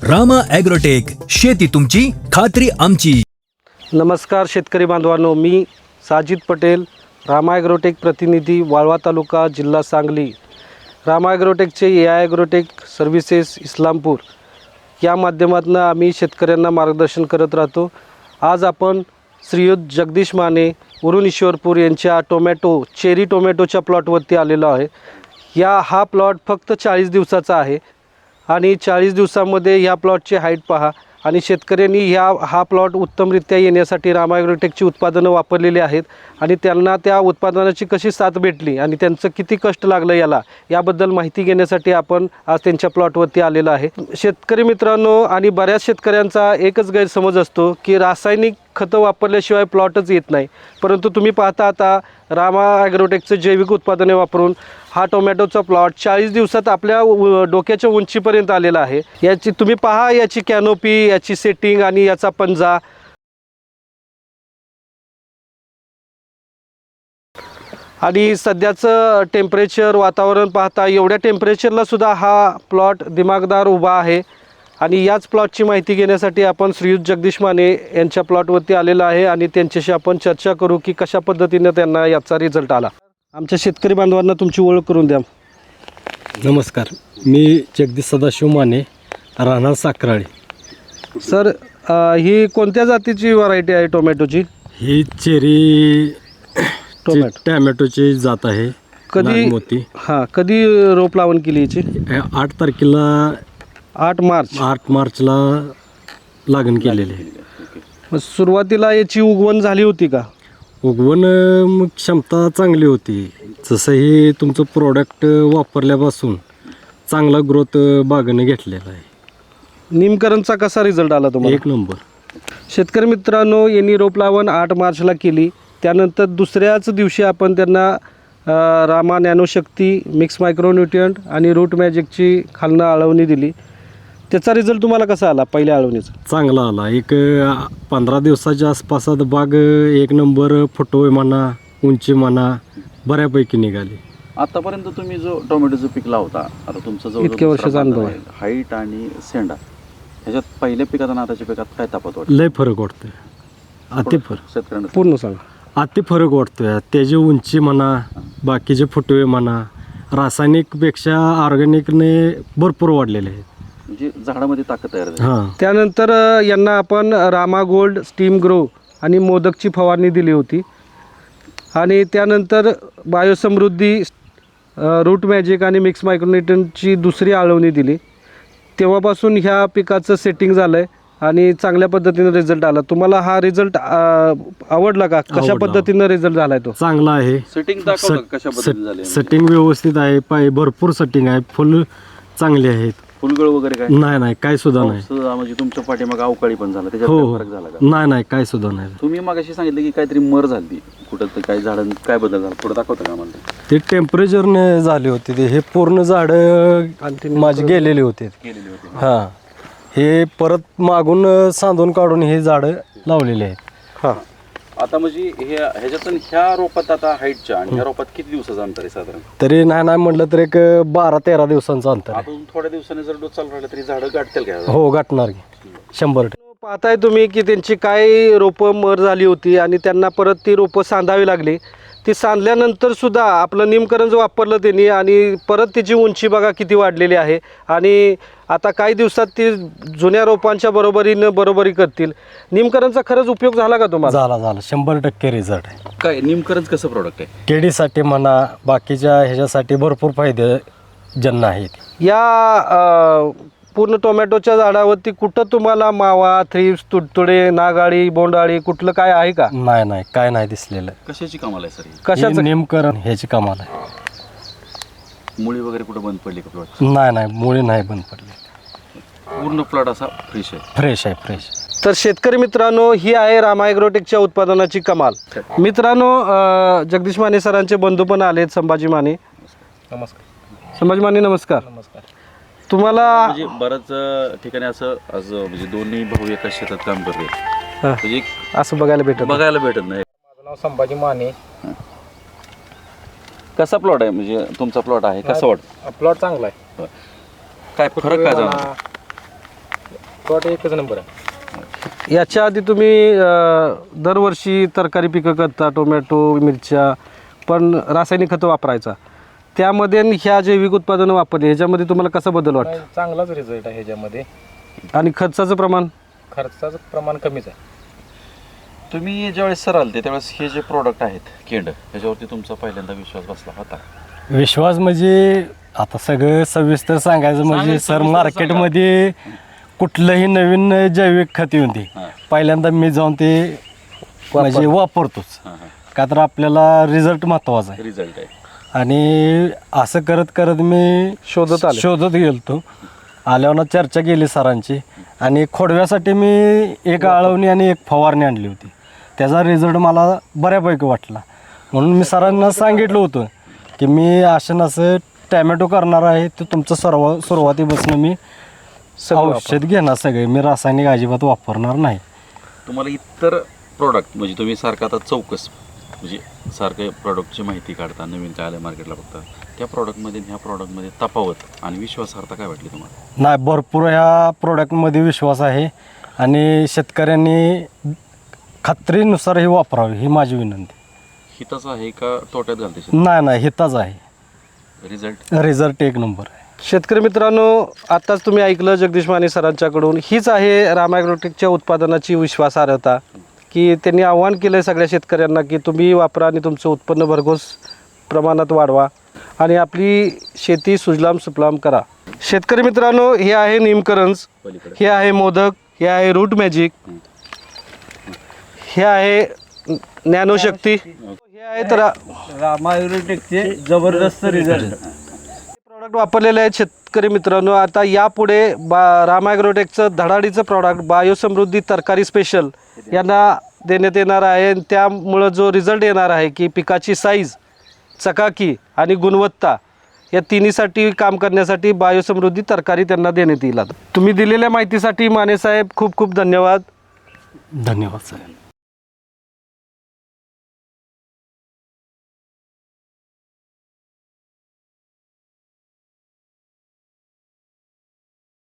Rama agrotech, शेती तुमची खात्री आमची. नमस्कार शेतकरी बांधवांनो, मी साजिद पटेल, रामा ॲग्रोटेक प्रतिनिधी, वाळवा तालुका, जिल्हा सांगली. रामा ॲग्रोटेकचे AI ॲग्रोटेक सर्व्हिसेस इस्लामपूर या माध्यमातून आम्ही शेतकऱ्यांना मार्गदर्शन करत राहतो. आज आपण श्रीयुत जगदीश माने, उरुण ईश्वरपूर यांच्या चेरी टोमॅटोच्या प्लॉटवरती आलेलो आहे. हा प्लॉट फक्त 40 दिवसाचा आहे आणि 40 दिवसामध्ये ह्या प्लॉटची हाईट पहा. आणि शेतकऱ्यांनी हा प्लॉट उत्तमरित्या येण्यासाठी रामा ॲग्रोटेकची उत्पादनं वापरलेली आहेत आणि त्यांना त्या उत्पादनाची कशी साथ भेटली आणि त्यांचं किती कष्ट लागलं याबद्दल माहिती घेण्यासाठी आपण आज त्यांच्या प्लॉटवरती आलेलो आहे. शेतकरी मित्रांनो, आणि बऱ्याच शेतकऱ्यांचा एकच गैरसमज असतो की रासायनिक खतं वापरल्याशिवाय प्लॉटच येत नाही, परंतु तुम्ही पाहता आता रामा ॲग्रोटेकचं जैविक उत्पादने वापरून हा टोमॅटोचा प्लॉट 40 दिवसात आपल्या डोक्याच्या उंचीपर्यंत आलेला आहे. याची तुम्ही पहा, याची कॅनोपी, याची सेटिंग आणि याचा पंजा. आणि सध्याचं टेम्परेचर, वातावरण पाहता एवढ्या टेम्परेचरला सुद्धा हा प्लॉट दिमागदार उभा आहे. आणि याच प्लॉटची माहिती घेण्यासाठी आपण श्रीयुत जगदीश माने यांच्या प्लॉटवरती आलेला आहे आणि त्यांच्याशी आपण चर्चा करू की कशा पद्धतीने त्यांना याचा रिझल्ट आला. आमच्या शेतकरी बांधवांना तुमची ओळख करून द्या. नमस्कार, मी जगदीश सदाशिव माने, राहणार साखराळे. सर, ही कोणत्या जातीची व्हरायटी आहे टोमॅटोची? ही चेरी टोमॅटोची जात आहे. कधी कधी रोप लावण केली याची? 8 तारखेला 8 मार्चला लागण केलेली आहे. मग सुरुवातीला याची उगवण झाली होती का? उगवण क्षमता चांगली होती. जसं हे तुमचं प्रोडक्ट वापरल्यापासून चांगला ग्रोथ बागेने घेतलेला आहे. निमकरणचा कसा रिझल्ट आला तुम्हाला? 1 नंबर. शेतकरी मित्रांनो, यांनी रोप लावण 8 मार्चला केली. त्यानंतर दुसऱ्याच दिवशी आपण त्यांना रामा नॅनोशक्ती, मिक्स मायक्रोन्यूट्रिएंट आणि रूट मॅजिकची खालनं आळवणी दिली. त्याचा रिझल्ट तुम्हाला कसा आला पहिल्या आळवणीचा? चांगला आला. 15 दिवसाच्या आसपासात बाग 1 नंबर, फुटवे म्हणा, उंची म्हणा बऱ्यापैकी निघाली. आतापर्यंत तुम्ही जो टोमॅटोचं पीक लावता, आता तुमचं जो इतक्या वर्षाचा अनुभव आहे, हाईट आणि सेंडा ह्याच्यात पहिल्या पिकात आणि आताच्या पिकात काय तफावत वाटतं? लय फरक वाटतोय. अति फरक, शेतकऱ्यांना पूर्ण सांगा. अति फरक वाटतोय. त्याची उंची म्हणा, बाकीचे फुटवे म्हणा, रासायनिकपेक्षा ऑर्गॅनिकने भरपूर वाढलेले आहेत. म्हणजे झाडामध्ये ताकद तयार झाली. हां. त्यानंतर यांना आपण रामा गोल्ड, स्टीम ग्रो आणि मोदकची फवारणी दिली होती. आणि त्यानंतर बायोसमृद्धी, रूट मॅजिक आणि मिक्स मायक्रोन्यूट्रिएंटची दुसरी आळवणी दिली. तेव्हापासून ह्या पिकाचं सेटिंग झालं आहे आणि चांगल्या पद्धतीनं रिझल्ट आला. तुम्हाला हा रिझल्ट आवडला का? कशा पद्धतीनं रिझल्ट झाला आहे तो? चांगला आहे. सेटिंग दाखवलं कशा पद्धतीने झाले? सेटिंग व्यवस्थित आहे. भरपूर सेटिंग आहे. फुल चांगली आहेत. फुलगळ वगैरे काय नाही, काय सुद्धा नाही. म्हणजे तुमच्या पाठीमागे अवकाळी पण झाला, त्याच्यात हो, फरक झाला का? नाही, काय सुद्धा नाही. तुम्ही मग अशी सांगितलं की काहीतरी मर झाली कुठं, तर काही झाडं काय बदल झाला, पुढे दाखवतं का आम्हाला? ते टेम्परेचरने झाले होते. हे पूर्ण झाड माझी गेलेली होते. हां, हे परत मागून सांधून काढून हे झाडं लावलेले आहेत. हां. आता म्हणजे ह्याच्यातून ह्या रोपात आता हाईटच्या आणि ह्या रोपात किती दिवसाचं अंतर आहे साधारण? तरी नाही म्हटलं तर 12-13 दिवसांचं अंतर आहे. आपण थोड्या दिवसांनी जर डोस चालू राहिला तरी झाडं गाठतील का? हो, गाठणार की 100%. पाहताय तुम्ही की त्यांची काय रोपं मर झाली होती आणि त्यांना परत ती रोपं सांधावी लागली. ती सांधल्यानंतर सुद्धा आपलं निमकरण जो वापरलं त्यांनी आणि परत तिची उंची बघा किती वाढलेली आहे. आणि आता काही दिवसात ती जुन्या रोपांच्या बरोबरी करतील. निमकरणचा खरंच उपयोग झाला का तुम्हाला? झाला 100% रिझल्ट आहे. काय निमकरणचं कसं प्रोडक्ट आहे? केडीसाठी म्हणा, बाकीच्या ह्याच्यासाठी भरपूर फायदे जन आहेत. या पूर्ण टोमॅटोच्या झाडावरती कुठं तुम्हाला मावा, थ्रिप्स, तुडतुडे, नागाळी, बोंडाळी कुठलं काय आहे का? नाही, काय नाही दिसलेलं. कशाची कमाल आहे सर? कशाचं? नेमकरण ह्याची कमाल आहे. मुळी वगैरे कुठं बंद पडली का प्लॉट? नाही, मुळे नाही बंद पडली. पूर्ण प्लॉट असा फ्रेश आहे. फ्रेश. तर शेतकरी मित्रांनो, ही आहे रामा ॲग्रोटेकच्या उत्पादनाची कमाल. मित्रांनो, जगदीश माने सरांचे बंधू पण आलेत, संभाजी माने. नमस्कार. संभाजी माने, नमस्कार. तुम्हाला म्हणजे बऱ्याच ठिकाणी असं म्हणजे दोन्ही भाऊ एकाच शेतात काम करते, म्हणजे असं बघायला भेटत नाही. माझं नाव संभाजी माने. कसा प्लॉट आहे, म्हणजे तुमचा प्लॉट आहे, कसं वाटतं? प्लॉट चांगला आहे. काय फरक काय जाणार? प्लॉट एकच नंबर आहे. याच्या आधी तुम्ही दरवर्षी तरकारी पिकं करता, टोमॅटो, मिरच्या, पण रासायनिक खतं वापरायचा. त्यामध्ये आणि ह्या जैविक उत्पादनं वापरली, ह्याच्यामध्ये तुम्हाला कसा बदल वाटतो? चांगलाच रिझल्ट आहे ह्याच्यामध्ये. आणि खर्चाचं प्रमाण? खर्चाचं प्रमाण कमीच आहे. तुम्ही ज्यावेळेस सर आलते त्यावेळेस हे जे प्रोडक्ट आहेत केंड त्याच्यावरती तुमचा पहिल्यांदा विश्वास बसला होता? विश्वास म्हणजे आता सगळं सविस्तर सांगायचं म्हणजे सर मार्केटमध्ये कुठलंही नवीन जैविक खत येऊन दे पहिल्यांदा मी जाऊन ते म्हणजे वापरतोच, का तर आपल्याला रिझल्ट महत्त्वाचा आहे. रिझल्ट आहे. आणि असं करत करत मी शोधत गेलतो. आल्यावर चर्चा केली सरांची आणि खोडव्यासाठी मी एक आळवणी आणि एक फवारणी आणली होती. त्याचा रिझल्ट मला बऱ्यापैकी वाटला, म्हणून मी सरांना सांगितलं होतं की मी असं टॅमॅटो करणार आहे, तर तुमचं सुरुवातीपासून मी औषध घेणार सगळे, मी रासायनिक अजिबात वापरणार नाही. तुम्हाला इतर प्रोडक्ट म्हणजे तुम्ही सारखं आता चौकस म्हणजे सारखं प्रॉडक्टची माहिती काढता, नवीन काय आलं मार्केटला बघता, त्या प्रॉडक्टमध्ये ह्या प्रॉडक्टमध्ये तफावत आणि विश्वासार्हता काय वाटली तुम्हाला? नाही, भरपूर ह्या प्रोडक्टमध्ये विश्वास आहे आणि शेतकऱ्यांनी खात्रीनुसार हे वापरावे ही माझी विनंती. हिताचं आहे का तोट्यात घालते? नाही, हिताच आहे. रिझल्ट एक नंबर आहे. शेतकरी मित्रांनो, आताच तुम्ही ऐकलं जगदीश माने सरांच्याकडून. हीच आहे रामा ॲग्रोटेकच्या उत्पादनाची विश्वासार्हता, की त्यांनी आव्हान केलं आहे सगळ्या शेतकऱ्यांना की तुम्ही वापरा आणि तुमचं उत्पन्न भरघोस प्रमाणात वाढवा आणि आपली शेती सुजलाम सुफलाम करा. शेतकरी मित्रांनो, हे आहे निमकरंज, हे आहे मोदक, हे आहे रूट मॅजिक, हे आहे ज्ञानशक्ती, हे आहे तर रामा ॲग्रोटेकचे जबरदस्त रिझल्ट प्रॉडक्ट वापरलेले आहेत शेतकरी मित्रांनो. आता यापुढे रामा ॲग्रोटेकचं धडाडीचं प्रॉडक्ट बायोसमृद्धी तरकारी स्पेशल यांना देण्यात येणार आहे. त्यामुळं जो रिझल्ट येणार आहे की पिकाची साईज, चकाकी आणि गुणवत्ता या तिन्हीसाठी काम करण्यासाठी बायोसमृद्धी तरकारी त्यांना देण्यात येईल. तुम्ही दिलेल्या माहितीसाठी माने साहेब खूप खूप धन्यवाद. धन्यवाद साहेब.